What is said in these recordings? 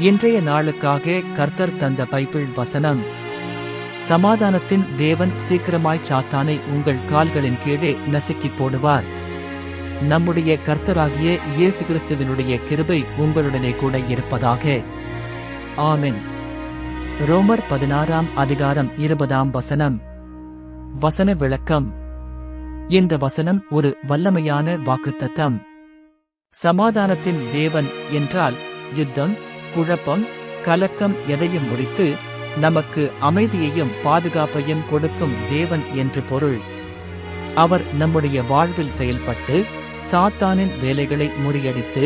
இன்றைய நாளுக்காக கர்த்தர் தந்த பைபிள் வசனம். சமாதானத்தின் தேவன் சீக்கிரமாய் சாத்தானை உங்கள் கால்களின் கீழே நசுக்கி போடுவார். நம்முடைய கர்த்தராகிய இயேசு கிறிஸ்துவினுடைய கிருபை உங்களுடனே கூட இருப்பதாக. ஆமென். ரோமர் 16ஆம் அதிகாரம் 20ஆம் வசனம். வசன விளக்கம். இந்த வசனம் ஒரு வல்லமையான வாக்குத்தத்தம். சமாதானத்தின் தேவன் என்றால் யுத்தம், குழப்பம், கலக்கம் எதையும் முடித்து நமக்கு அமைதியையும் பாதுகாப்பையும் கொடுக்கும் தேவன் என்று பொருள். அவர் நம்முடைய வாழ்வில் செயல்பட்டு சாத்தானின் வேலைகளை முறியடித்து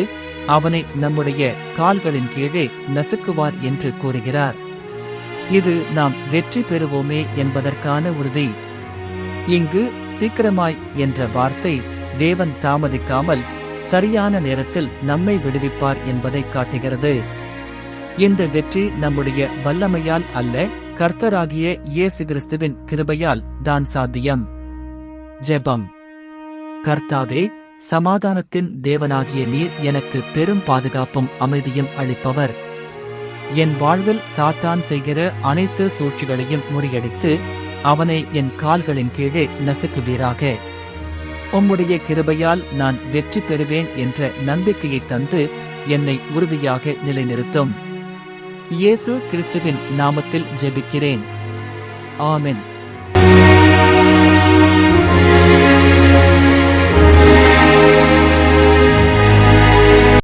அவனை நம்முடைய கால்களின் கீழே நசுக்குவார் என்று கூறுகிறார். இது நாம் வெற்றி பெறுவோமே என்பதற்கான உறுதி. இங்கு சீக்கிரமாய் என்ற வார்த்தை தேவன் தாமதிக்காமல் சரியான நேரத்தில் நம்மை விடுவிப்பார் என்பதை காட்டுகிறது. இந்த வெற்றி நம்முடைய வல்லமையால் அல்ல, கர்த்தராகிய இயேசு கிறிஸ்துவின் கிருபையால் தான் சாத்தியம். ஜெபம். கர்த்தாவே, சமாதானத்தின் தேவனாகிய நீர் எனக்கு பெரும் பாதுகாப்பும் அமைதியும் அளிப்பவர். என் வாழ்வில் சாத்தான் செய்கிற அனைத்து சூழ்ச்சிகளையும் முறியடித்து அவனை என் கால்களின் கீழே நசுக்குவீராக. உம்முடைய கிருபையால் நான் வெற்றி பெறுவேன் என்ற நம்பிக்கையை தந்து என்னை உறுதியாக நிலைநிறுத்தும். இயேசு கிறிஸ்துவின் நாமத்தில் ஜெபிக்கிறேன். ஆமென்.